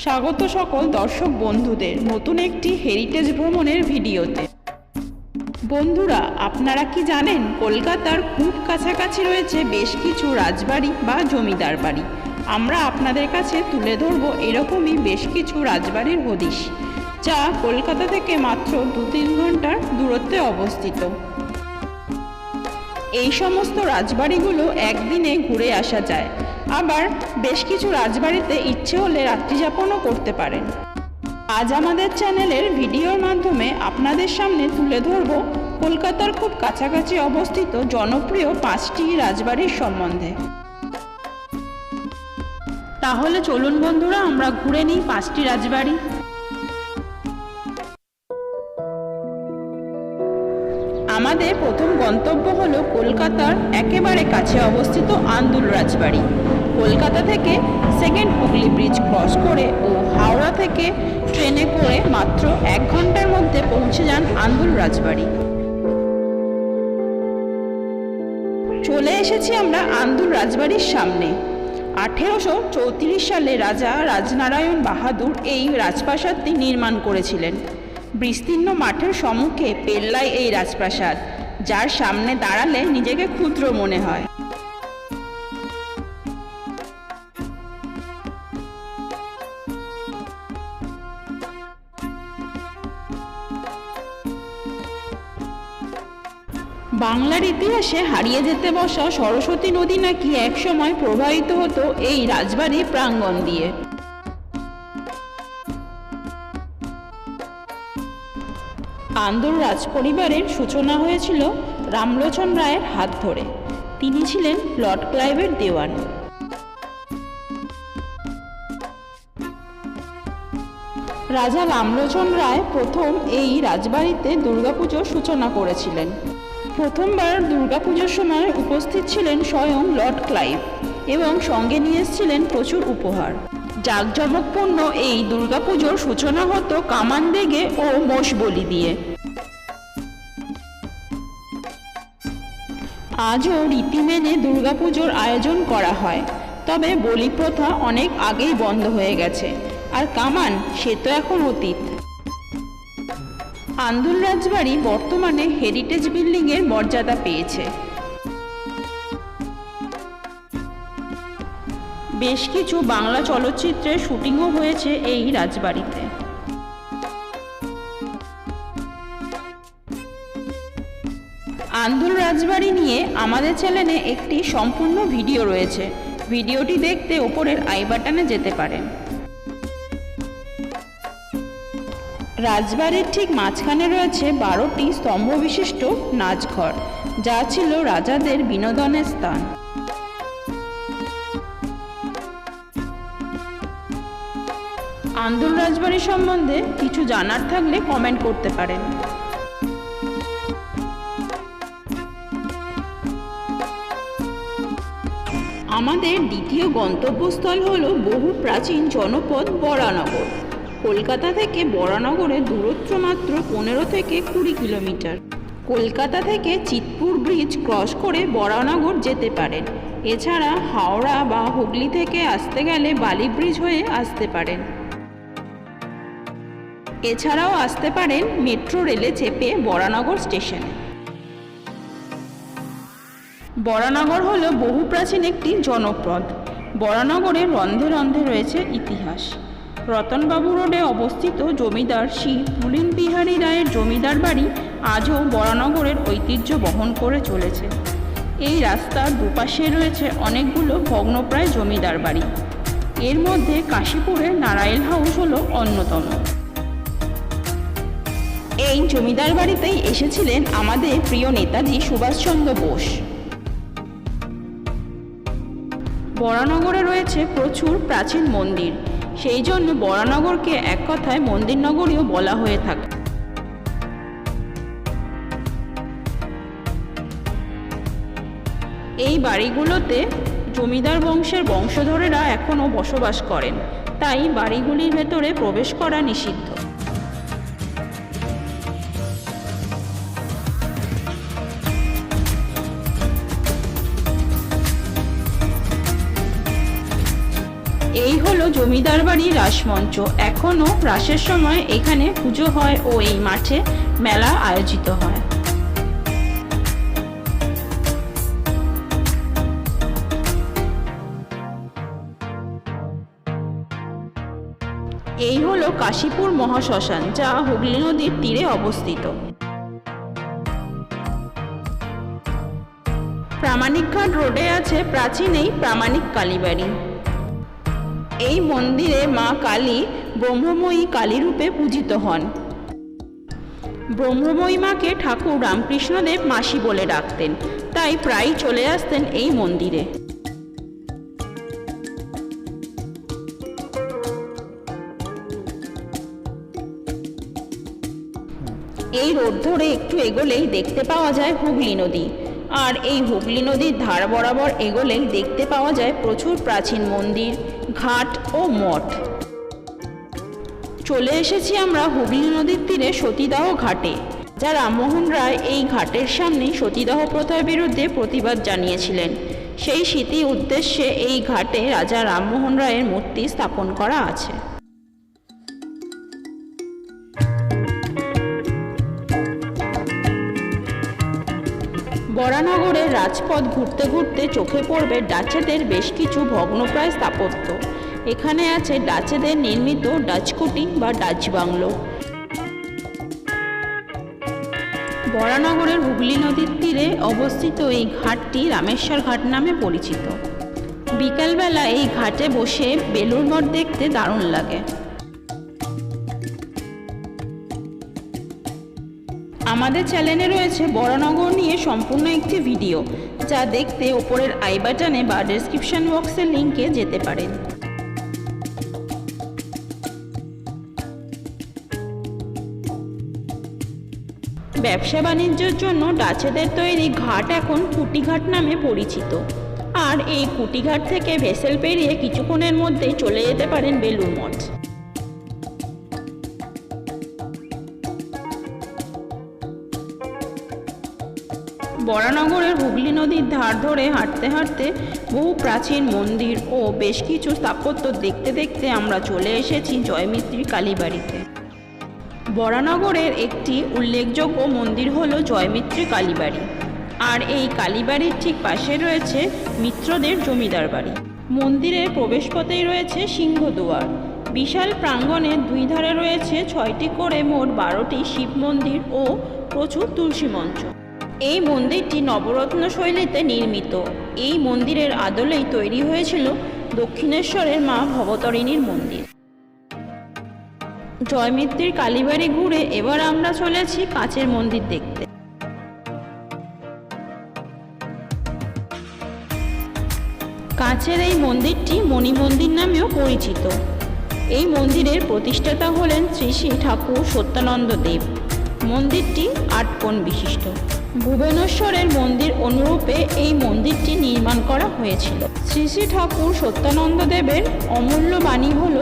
স্বাগত সকল দর্শক বন্ধুদের নতুন একটি হেরিটেজ ভ্রমণের ভিডিওতে। বন্ধুরা, আপনারা কি জানেন কলকাতার খুব কাছাকাছি রয়েছে বেশ কিছু রাজবাড়ি বা জমিদার বাড়ি। আমরা আপনাদের কাছে তুলে ধরব এরকমই বেশ কিছু রাজবাড়ির হদিশ, যা কলকাতা থেকে মাত্র 2-3 ঘন্টার দূরত্বে অবস্থিত। এই সমস্ত রাজবাড়িগুলো একদিনে ঘুরে আসা যায়, আবার বেশ কিছু রাজবাড়িতে ইচ্ছে হলে রাত্রিযাপনও করতে পারেন। আজ আমাদের চ্যানেলের ভিডিওর মাধ্যমে আপনাদের সামনে তুলে ধরব কলকাতার খুব কাছাকাছি অবস্থিত জনপ্রিয় 5টি রাজবাড়ির সম্বন্ধে। তাহলে চলুন বন্ধুরা, আমরা ঘুরে নিই 5টি রাজবাড়ি। আমাদের প্রথম গন্তব্য হলো কলকাতার একেবারে কাছে অবস্থিত আন্দুল রাজবাড়ি। কলকাতা থেকে সেকেন্ড হুগলি ব্রিজ ক্রস করে ও হাওড়া থেকে ট্রেনে করে মাত্র 1 ঘন্টার মধ্যে পৌঁছে যান আন্দুল রাজবাড়ি। চলে এসেছি আমরা আন্দুল রাজবাড়ির সামনে। 1834 সালে রাজা রাজনারায়ণ বাহাদুর এই রাজপ্রাসাদটি নির্মাণ করেছিলেন। বিস্তীর্ণ মাঠের সম্মুখে পেল্লায় এই রাজপ্রাসাদ, যার সামনে দাঁড়ালে নিজেকে ক্ষুদ্র মনে হয়। বাংলার ইতিহাসে হারিয়ে যেতে বসা সরস্বতী নদী নাকি একসময় প্রবাহিত হতো এই রাজবাড়ি প্রাঙ্গণ দিয়ে। আন্দুল রাজপরিবারের সূচনা হয়েছিল রামলোচন রায়ের হাত ধরে। তিনি ছিলেন লর্ড ক্লাইভের দেওয়ান। রাজা রামলোচন রায় প্রথম এই রাজবাড়িতে দুর্গাপুজোর সূচনা করেছিলেন। প্রথমবার দুর্গাপুজোর সময় উপস্থিত ছিলেন স্বয়ং লর্ড ক্লাইভ এবং সঙ্গে নিয়ে এসেছিলেন প্রচুর উপহার। জাঁকজমকপূর্ণ এই দুর্গাপুজোর সূচনা হতো কামান দেগে ও মোষ বলি দিয়ে। আজও রীতি মেনে দুর্গাপুজোর আয়োজন করা হয়, তবে বলি প্রথা অনেক আগেই বন্ধ হয়ে গেছে, আর কামান সে তো এখন অতীত। আন্দুল রাজবাড়ি বর্তমানে হেরিটেজ বিল্ডিংয়ের মর্যাদা পেয়েছে। বেশ কিছু বাংলা চলচ্চিত্রের শুটিংও হয়েছে এই রাজবাড়িতে। আন্দুল রাজবাড়ি নিয়ে আমাদের চ্যানেলে একটি সম্পূর্ণ ভিডিও রয়েছে। ভিডিওটি দেখতে উপরের আই বাটনে যেতে পারেন। রাজবাড়ির ঠিক মাঝখানে রয়েছে 12টি স্তম্ভ বিশিষ্ট নাচঘর, যা ছিল রাজাদের বিনোদনের স্থান। আন্দুল রাজবাড়ি সম্বন্ধে কিছু জানার থাকলে কমেন্ট করতে পারেন। আমাদের দ্বিতীয় গন্তব্যস্থল হলো বহু প্রাচীন জনপদ বরানগর। কলকাতা থেকে বরানগরের দূরত্ব মাত্র 15 থেকে 20 কিলোমিটার। কলকাতা থেকে চিতপুর ব্রিজ ক্রস করে বরানগর যেতে পারেন। এছাড়া হাওড়া বা হুগলি থেকে আসতে গেলে বালি ব্রিজ হয়ে আসতে পারেন। এছাড়াও আসতে পারেন মেট্রো রেলে চেপে বরানগর স্টেশনে। বরানগর হলো বহু প্রাচীন একটি জনপদ। বরানগরের রন্ধে রন্ধে রয়েছে ইতিহাস। রতনবাবু রোডে অবস্থিত জমিদার শ্রী পুলিন বিহারী রায়ের জমিদার বাড়ি আজও বরানগরের ঐতিহ্য বহন করে চলেছে। এই রাস্তার দুপাশে রয়েছে অনেকগুলো ভগ্নপ্রায় জমিদার বাড়ি। এর মধ্যে কাশীপুরের নারায়ণ হাউস হলো অন্যতম। এই জমিদার বাড়িতেই এসেছিলেন আমাদের প্রিয় নেতাজি সুভাষচন্দ্র বোস। বরানগরে রয়েছে প্রচুর প্রাচীন মন্দির, সেই জন্য বরানগরকে এক কথায় মন্দির নগরীও বলা হয়ে থাকে। এই বাড়িগুলোতে জমিদার বংশের বংশধরেরা এখনও বসবাস করেন, তাই বাড়িগুলির ভেতরে প্রবেশ করা নিষিদ্ধ। এই হলো জমিদার বাড়ি রাসমঞ্চ। এখনও রাসের সময় এখানে পুজো হয় ও এই মাঠে মেলা আয়োজিত হয়। এই হলো কাশীপুর মহাশ্মশান, যা হুগলি নদীর তীরে অবস্থিত। প্রামাণিকঘাট রোডে আছে প্রাচীন এই প্রামাণিক কালীবাড়ি। এই মন্দিরে মা কালী ব্রহ্মময়ী কালী রূপে পূজিত হন। ব্রহ্মময়ী মাকে ঠাকুর রামকৃষ্ণদেব মাসি বলে ডাকতেন, তাই প্রায়ই চলে আসতেন এই মন্দিরে। এই রোড ধরে একটু এগোলেই দেখতে পাওয়া যায় হুগলি নদী, আর এই হুগলি নদীর ধার বরাবর এগোলেই দেখতে পাওয়া যায় প্রচুর প্রাচীন মন্দির, ঘাট ও মঠ। চলে এসেছি আমরা হুগলি নদীর তীরে সতীদাহ ঘাটে। যা রামমোহন রায় এই ঘাটের সামনেই সতীদাহ প্রথার বিরুদ্ধে প্রতিবাদ জানিয়েছিলেন, সেই স্মৃতি উদ্দেশ্যে এই ঘাটে রাজা রামমোহন রায়ের মূর্তি স্থাপন করা আছে। বরানগরের রাজপথ ঘুরতে ঘুরতে চোখে পড়বে ডাচেদের বেশ কিছু ভগ্নপ্রায় স্থাপত্য। এখানে আছে ডাচেদের নির্মিত ডাচকুটি বা ডাচ বাংলো। বরানগরের হুগলি নদীর তীরে অবস্থিত এই ঘাটটি রামেশ্বর ঘাট নামে পরিচিত। বিকালবেলা এই ঘাটে বসে বেলুড় মঠ দেখতে দারুণ লাগে। আমাদের চ্যানেলে রয়েছে বরানগর নিয়ে সম্পূর্ণ একটি ভিডিও, যা দেখতে ওপরের আই বাটনে বা ডেসক্রিপশন বক্সের লিঙ্কে যেতে পারেন। ব্যবসা বাণিজ্যের জন্য ডাচেদের তৈরি ঘাট এখন কুটিঘাট নামে পরিচিত। আর এই কুটিঘাট থেকে ভেসেল পেরিয়ে কিছুক্ষণের মধ্যেই চলে যেতে পারেন বেলুড় মঠ। বরানগরের হুগলি নদীর ধার ধরে হাঁটতে হাঁটতে বহু প্রাচীন মন্দির ও বেশ কিছু স্থাপত্য দেখতে দেখতে আমরা চলে এসেছি জয়মিত্রী কালীবাড়িতে। বরানগরের একটি উল্লেখযোগ্য মন্দির হলো জয়মিত্রী কালীবাড়ি, আর এই কালীবাড়ির ঠিক পাশে রয়েছে মিত্রদের জমিদার বাড়ি। মন্দিরের প্রবেশপথেই রয়েছে সিংহদুয়ার। বিশাল প্রাঙ্গণের দুই ধারে রয়েছে 6টি করে মোট 12টি শিব মন্দির ও প্রচুর তুলসী মঞ্চ। এই মন্দিরটি নবরত্ন শৈলীতে নির্মিত। এই মন্দিরের আদলেই তৈরি হয়েছিল দক্ষিণেশ্বরের মা ভবতারিণীর মন্দির। জয়মিত্রীর কালীবাড়ি ঘুরে এবার আমরা চলেছি কাচের মন্দির দেখতে। কাচের এই মন্দিরটি মণি মন্দির নামেও পরিচিত। এই মন্দিরের প্রতিষ্ঠাতা হলেন শ্রী শ্রী ঠাকুর সত্যানন্দ দেব। মন্দিরটি 8 কোণ বিশিষ্ট। ভুবনেশ্বরের মন্দির অনুরূপে এই মন্দিরটি নির্মাণ করা হয়েছিল। শ্রী শ্রী ঠাকুর সত্যানন্দ দেবের অমূল্য বাণী হল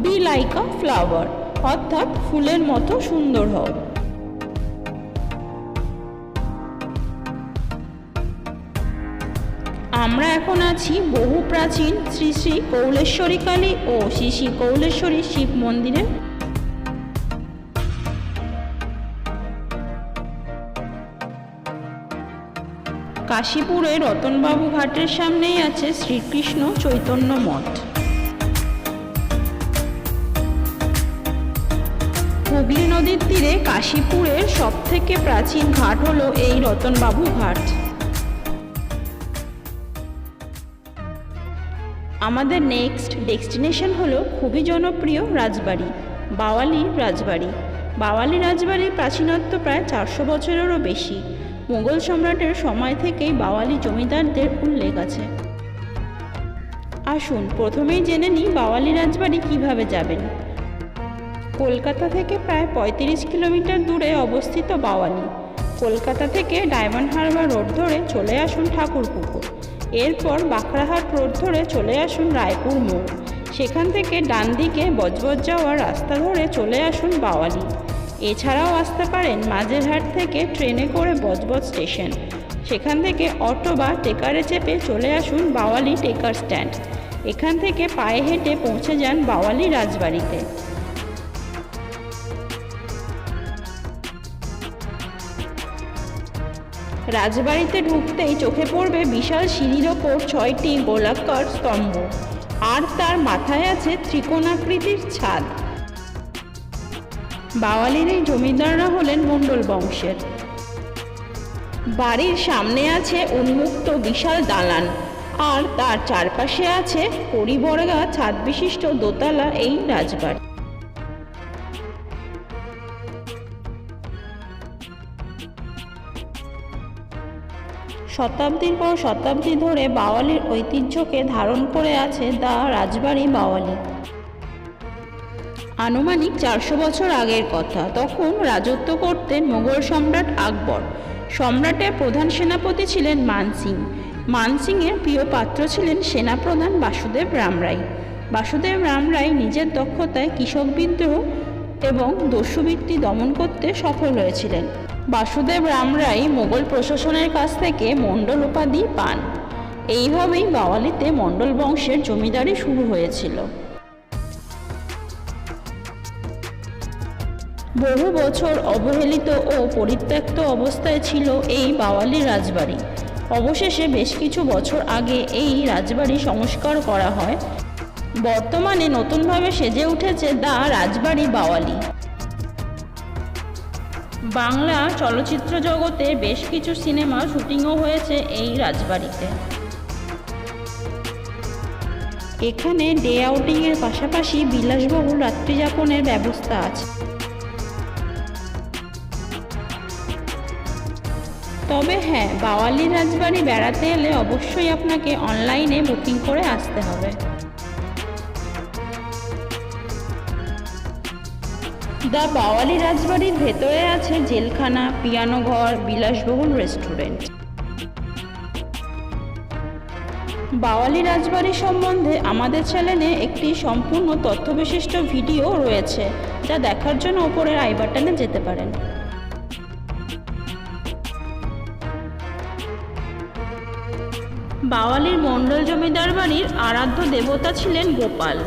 বি লাইক আ ফ্লাওয়ার, অর্থাৎ ফুলের মতো সুন্দর হও। আমরা এখন আছি বহু প্রাচীন শ্রী শ্রী কৌলেশ্বরী কালী ও শ্রী শ্রী কৌলেশ্বরী শিব মন্দিরে। কাশীপুরে রতনবাবু ঘাটের সামনেই আছে শ্রীকৃষ্ণ চৈতন্য মঠ। হুগলি নদীর তীরে কাশীপুরের সবথেকে প্রাচীন ঘাট হলো এই রতনবাবু ঘাট। আমাদের নেক্সট ডেস্টিনেশন হলো খুবই জনপ্রিয় রাজবাড়ি, বাওয়ালি রাজবাড়ি। বাওয়ালি রাজবাড়ির প্রাচীনত্ব প্রায় 400 বছরেরও বেশি। মুঘল সম্রাটের সময় থেকেই বাওয়ালি জমিদারদের উল্লেখ আছে। আসুন প্রথমেই জেনে নিই বাওয়ালি রাজবাড়ি কিভাবে যাবেন। কলকাতা থেকে প্রায় 35 কিলোমিটার দূরে অবস্থিত বাওয়ালি। কলকাতা থেকে ডায়মন্ড হারবার রোড ধরে চলে আসুন ঠাকুরপুকুর। এরপর বাঁকড়াহাট রোড ধরে চলে আসুন রায়পুর মোড়। সেখান থেকে ডান দিকে বজবজ যাওয়ার রাস্তা ধরে চলে আসুন বাওয়ালি। এছাড়াও আসতে পারেন মাঝেরহাট থেকে ট্রেনে করে বজবজ স্টেশন। সেখান থেকে অটো বা টেকারে চেপে চলে আসুন বাওয়ালি টেকার স্ট্যান্ড। এখান থেকে পায়ে হেঁটে পৌঁছে যান বাওয়ালি রাজবাড়িতে। রাজবাড়িতে ঢুকতেই চোখে পড়বে বিশাল সিঁড়ির ওপর 6টি গোলাকার স্তম্ভ, আর তার মাথায় আছে ত্রিকোণাকৃতির ছাদ। বাওয়ালির এই জমিদাররা হলেন মণ্ডল বংশের। বাড়ির সামনে আছে উন্মুক্ত বিশাল দালান, আর তার চারপাশে আছে পরিবর্গা ছাদ বিশিষ্ট দোতলা এই রাজবাড়ি। শতাব্দীর পর শতাব্দী ধরে বাওয়ালির ঐতিহ্যকে ধারণ করে আছে দ্য রাজবাড়ি বাওয়ালি। আনুমানিক 400 বছর আগের কথা। তখন রাজত্ব করতেন মোগল সম্রাট আকবর। সম্রাটের প্রধান সেনাপতি ছিলেন মানসিং। মানসিংয়ের প্রিয় পাত্র ছিলেন সেনাপ্রধান বাসুদেব রামরায়। বাসুদেব রামরায় নিজের দক্ষতায় কৃষক বিদ্রোহ এবং দস্যুবৃত্তি দমন করতে সফল হয়েছিলেন। বাসুদেব রামরায় মোগল প্রশাসনের কাছ থেকে মণ্ডল উপাধি পান। এইভাবেই বাওয়ালিতে মণ্ডল বংশের জমিদারি শুরু হয়েছিল। বহু বছর অবহেলিত ও পরিত্যক্ত অবস্থায় ছিল এই বাওয়ালি রাজবাড়ি। অবশেষে বেশ কিছু বছর আগে এই রাজবাড়ি সংস্কার করা হয়। বর্তমানে নতুনভাবে সেজে উঠেছে দ্য রাজবাড়ি বাওয়ালি। বাংলা চলচ্চিত্র জগতে বেশ কিছু সিনেমা শুটিংও হয়েছে এই রাজবাড়িতে। এখানে ডে আউটিংয়ের পাশাপাশি বিলাসবহুল রাত্রিযাপনের ব্যবস্থা আছে। তবে হ্যাঁ, বাওয়ালি রাজবাড়ি বেড়াতে এলে অবশ্যই আপনাকে অনলাইনে বুকিং করে আসতে হবে। দ্য বাওয়ালি রাজবাড়ির ভেতরে আছে জেলখানা, পিয়ানো ঘর, বিলাসবহুল রেস্টুরেন্ট। বাওয়ালি রাজবাড়ি সম্বন্ধে আমাদের চ্যানেলে একটি সম্পূর্ণ তথ্যবিশিষ্ট ভিডিও রয়েছে, যা দেখার জন্য উপরের আই বাটনে যেতে পারেন। বাওয়ালির মণ্ডল জমিদার বাড়ির আরাধ্য দেবতা ছিলেন গোপাল।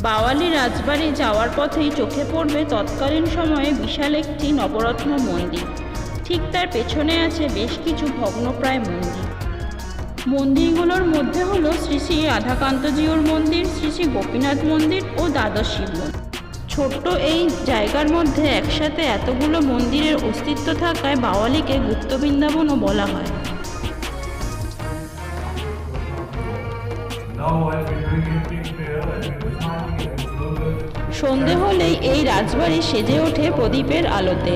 বাওয়ালি রাজবাড়ি যাওয়ার পথেই চোখে পড়বে তৎকালীন সময়ে বিশাল একটি নবরত্ন মন্দির। ঠিক তার পেছনে আছে বেশ কিছু ভগ্নপ্রায় মন্দির। মন্দিরগুলোর মধ্যে হলো শ্রী শ্রী রাধাকান্তজিউর মন্দির, শ্রী শ্রী গোপীনাথ মন্দির ও দ্বাদশ শিব মন্দির। ছোট্ট এই জায়গার মধ্যে একসাথে এতগুলো মন্দিরের অস্তিত্ব থাকায় বাওয়ালিকে গুপ্ত বৃন্দাবনও বলা হয়। সন্ধে হলেই এই রাজবাড়ি সেজে ওঠে প্রদীপের আলোতে।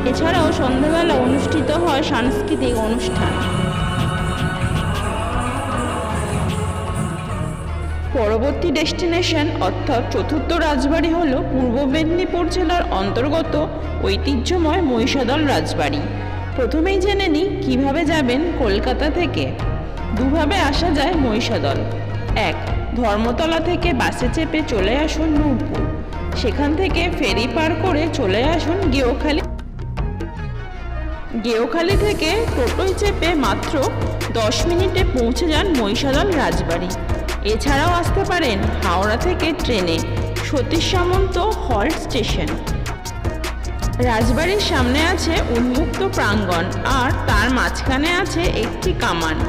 এছাড়াও সন্ধ্যাবেলা অনুষ্ঠিত হয় সাংস্কৃতিক অনুষ্ঠান। পরবর্তী ডেস্টিনেশন অর্থাৎ চতুর্থ রাজবাড়ি হল পূর্ব মেদিনীপুর জেলার অন্তর্গত ঐতিহ্যময় মহিষাদল রাজবাড়ি। প্রথমেই জেনে নিই কিভাবে যাবেন কলকাতা থেকে। দুভাবে আসা যায় মহিষাদল। 1, ধর্মতলা থেকে বাসে চেপে চলে আসুন নূরপুর। সেখান থেকে ফেরি পার করে চলে আসুন গেওখালি। গেওখালি থেকে টোটোয় চেপে মাত্র 10 মিনিটে পৌঁছে যান মহিষাদল রাজবাড়ি। এছাড়াও আসতে পারেন হাওড়া থেকে ট্রেনে সতীশ সামন্ত হল্ট স্টেশন। রাজবাড়ির সামনে আছে উন্মুক্ত প্রাঙ্গণ, আর তার মাঝখানে আছে একটি কামান।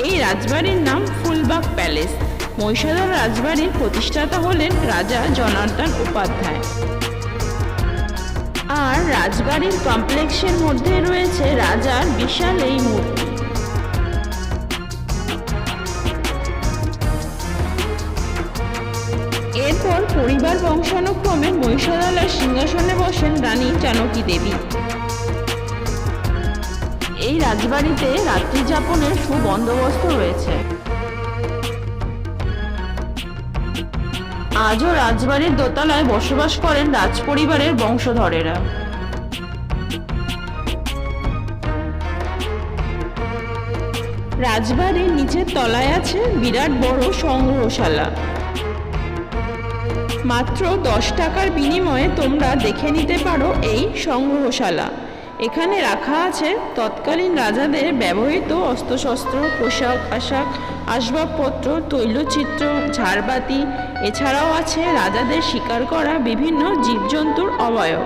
এই রাজবাড়ির নাম ফুলবাগ প্যালেস। মহিষাদল রাজবাড়ির প্রতিষ্ঠাতা হলেন রাজা জনার্দন উপাধ্যায়। আর রাজবাড়ির কমপ্লেক্সের মধ্যে রয়েছে রাজার বিশাল এই মূর্তি। এরপর পরিবার বংশানুক্রমে মহিষাদলের সিংহাসনে বসেন রানী জানকী দেবী। এই রাজবাড়িতে রাত্রি যাপনের সুবন্দোবস্ত রয়েছে। আজও রাজবাড়ির দোতলায় বসবাস করেন রাজপরিবারের বংশধরেরা। রাজবাড়ির নিচের তলায় আছে বিরাট বড় সংগ্রহশালা। মাত্র 10 টাকার বিনিময়ে তোমরা দেখে নিতে পারো এই সংগ্রহশালা। এখানে রাখা আছে তৎকালীন রাজাদের ব্যবহৃত অস্ত্রশস্ত্র, পোশাক আশাক, আসবাবপত্র, তৈলচিত্র, ঝাড়বাতি। এছাড়াও আছে রাজাদের শিকার করা বিভিন্ন জীবজন্তুর অবয়ব।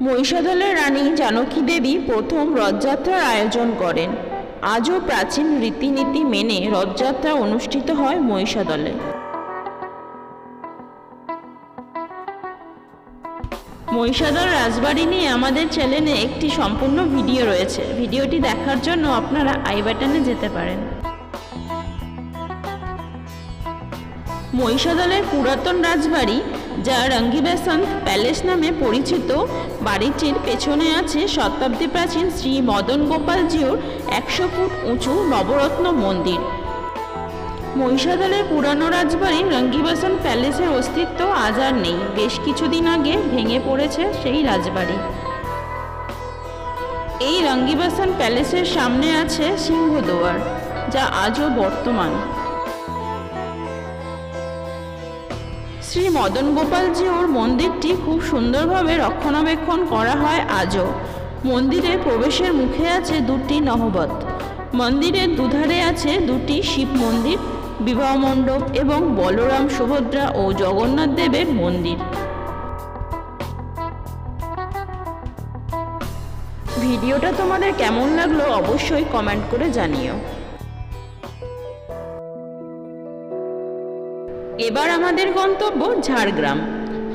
মহিষাদলের রানী জানকী দেবী প্রথম রথযাত্রার আয়োজন করেন। আজও প্রাচীন রীতিনীতি মেনে রথযাত্রা অনুষ্ঠিত হয় মহিষাদলে। মহিষাদল রাজবাড়ি নিয়ে আমাদের চ্যানেলে একটি সম্পূর্ণ ভিডিও রয়েছে। ভিডিওটি দেখার জন্য আপনারা আই বাটনে যেতে পারেন। মহিষাদলের পুরাতন রাজবাড়ি, যা রঙ্গী বেসান্ত প্যালেস নামে পরিচিত, বাড়িটির পেছনে আছে শতাব্দী প্রাচীন শ্রী মদন গোপালজিউর 100 ফুট উঁচু নবরত্ন মন্দির। মহিষাদলের পুরানো রাজবাড়ি রঙ্গী বেসান্ত প্যালেসের অস্তিত্ব আজ আর নেই। বেশ কিছুদিন আগে ভেঙে পড়েছে সেই রাজবাড়ি। এই রঙ্গী বেসান্ত প্যালেসের সামনে আছে সিংহদুয়ার, যা আজও বর্তমান। শ্রী মদন গোপালজিউর মন্দিরটি খুব সুন্দরভাবে রক্ষণাবেক্ষণ করা হয় আজও। মন্দিরে প্রবেশের মুখে আছে দুটি নহবত। মন্দিরের দুধারে আছে দুটি শিব মন্দির, বিবাহ মণ্ডপ এবং বলরাম, সুভদ্রা ও জগন্নাথ দেবের মন্দির। ভিডিওটা তোমাদের কেমন লাগলো অবশ্যই কমেন্ট করে জানিও। এবার আমাদের গন্তব্য ঝাড়গ্রাম।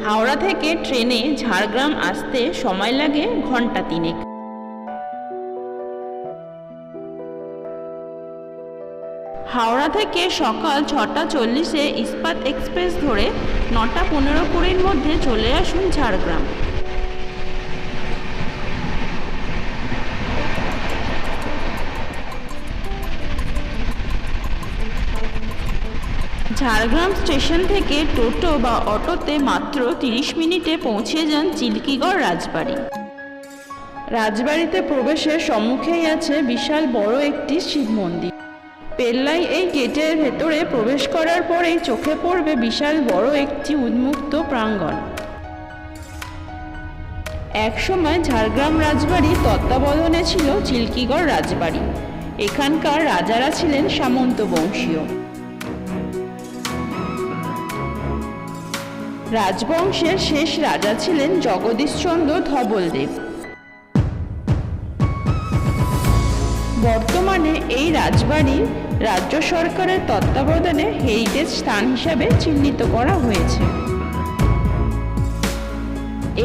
হাওড়া থেকে ট্রেনে ঝাড়গ্রাম আসতে সময় লাগে ঘন্টা 3। হাওড়া থেকে সকাল 6টা 40-এ ইস্পাত এক্সপ্রেস ধরে 9টা 15-20-এর মধ্যে চলে আসুন ঝাড়গ্রাম। ঝাড়গ্রাম স্টেশন থেকে টোটো বা অটোতে মাত্র 30 মিনিটে পৌঁছে যান চিল্কিগড় রাজবাড়ি। রাজবাড়িতে প্রবেশের সম্মুখেই আছে বিশাল বড় একটি শিব মন্দির। পেল্লাই এই গেটের ভেতরে প্রবেশ করার পরেই চোখে পড়বে বিশাল বড় একটি উন্মুক্ত প্রাঙ্গণ। একসময় ঝাড়গ্রাম রাজবাড়ির তত্ত্বাবধানে ছিল চিল্কিগড় রাজবাড়ি। এখানকার রাজারা ছিলেন সামন্ত বংশীয়। রাজবংশের শেষ রাজা ছিলেন জগদীশচন্দ্র ধবলদেব। বর্তমানে এই রাজবাড়ি রাজ্য সরকারের তত্ত্বাবধানে হেরিটেজ স্থান হিসাবে চিহ্নিত করা হয়েছে।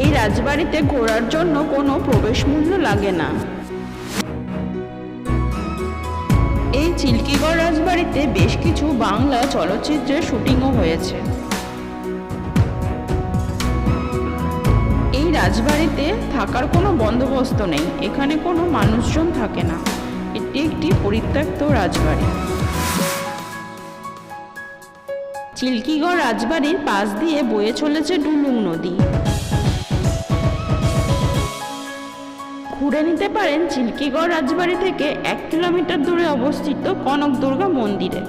এই রাজবাড়িতে ঘোরার জন্য কোনো প্রবেশ মূল্য লাগে না। এই চিল্কিগড় রাজবাড়িতে বেশ কিছু বাংলা চলচ্চিত্রের শুটিংও হয়েছে। এই রাজবাড়িতে থাকার কোনো বন্দোবস্ত নেই, এখানে কোনো মানুষজন থাকে না। এটি একটি পরিত্যক্ত রাজবাড়ি। চিল্কিগড় রাজবাড়ির পাশ দিয়ে বয়ে চলেছে ডুলুং নদী। ঘুরে নিতে পারেন চিল্কিগড় রাজবাড়ি থেকে 1 কিলোমিটার দূরে অবস্থিত কনক দুর্গা মন্দিরে।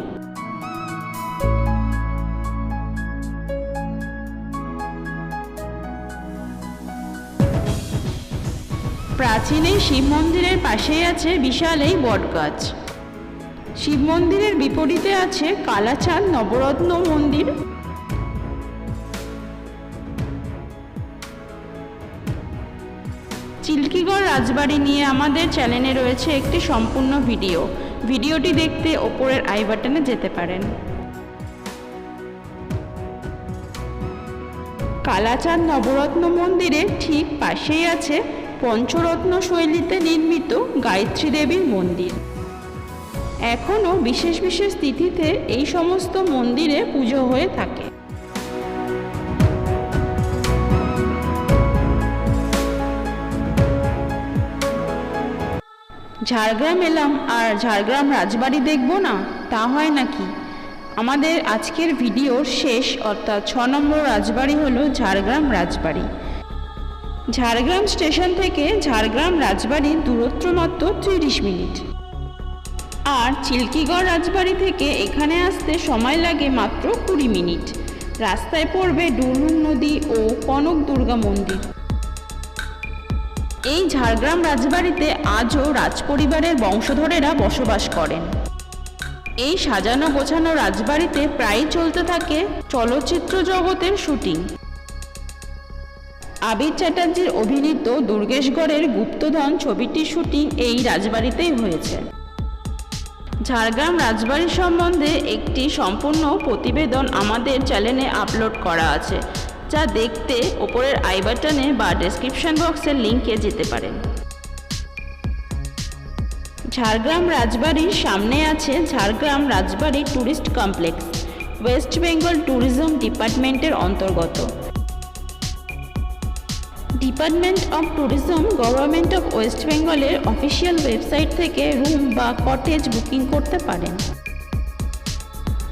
প্রাচীন এই শিব মন্দিরের পাশেই আছে বিশাল এই বটগাছ। শিব মন্দিরের বিপরীতে আছে কালাচাঁদ নবরত্ন মন্দির। চিল্কিগড় রাজবাড়ি নিয়ে আমাদের চ্যানেলে রয়েছে একটি সম্পূর্ণ ভিডিও। ভিডিওটি দেখতে ওপরের আই বাটনে যেতে পারেন। কালাচাঁদ নবরত্ন মন্দিরের ঠিক পাশেই আছে পঞ্চরত্ন শৈলীতে নির্মিত গায়ত্রী দেবীর মন্দির। এখনও বিশেষ বিশেষ তিথিতে এই সমস্ত মন্দিরে পুজো হয়ে থাকে। ঝাড়গ্রাম এলাম আর ঝাড়গ্রাম রাজবাড়ি দেখব না, তা হয় নাকি? আমাদের আজকের ভিডিওর শেষ অর্থাৎ 6 নম্বর রাজবাড়ি হলো ঝাড়গ্রাম রাজবাড়ি। ঝাড়গ্রাম স্টেশন থেকে ঝাড়গ্রাম রাজবাড়ির দূরত্ব মাত্র 30 মিনিট। আর চিল্কিগড় রাজবাড়ি থেকে এখানে আসতে সময় লাগে মাত্র 20 মিনিট। রাস্তায় পড়বে ডুলুং নদী ও কনক দুর্গা মন্দির। এই ঝাড়গ্রাম রাজবাড়িতে আজও রাজপরিবারের বংশধরেরা বসবাস করেন। এই সাজানো গোছানো রাজবাড়িতে প্রায়ই চলতে থাকে চলচ্চিত্র জগতের শুটিং। আবির চ্যাটার্জির অভিনীত দুর্গেশগড়ের গুপ্তধন ছবিটির শুটিং এই রাজবাড়িতেই হয়েছে। ঝাড়গ্রাম রাজবাড়ি সম্বন্ধে একটি সম্পূর্ণ প্রতিবেদন আমাদের চ্যানেলে আপলোড করা আছে, যা দেখতে ওপরের আই বাটনে বা ডেসক্রিপশন বক্সের লিঙ্কে যেতে পারেন। ঝাড়গ্রাম রাজবাড়ির সামনে আছে Jhargram Rajbari tourist complex, West Bengal tourism ডিপার্টমেন্টের অন্তর্গত। Department of tourism government of West বেঙ্গলের অফিসিয়াল ওয়েবসাইট থেকে রুম বা কটেজ বুকিং করতে পারেন।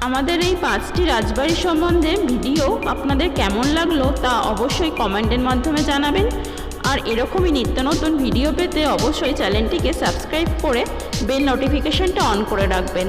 আমাদের এই 5টি রাজবাড়ি সম্বন্ধে ভিডিও আপনাদের কেমন লাগলো তা অবশ্যই কমেন্টের মাধ্যমে জানাবেন। আর এরকমই নিত্য নতুন ভিডিও পেতে অবশ্যই চ্যানেলটিকে সাবস্ক্রাইব করে বেল নোটিফিকেশনটা অন করে রাখবেন।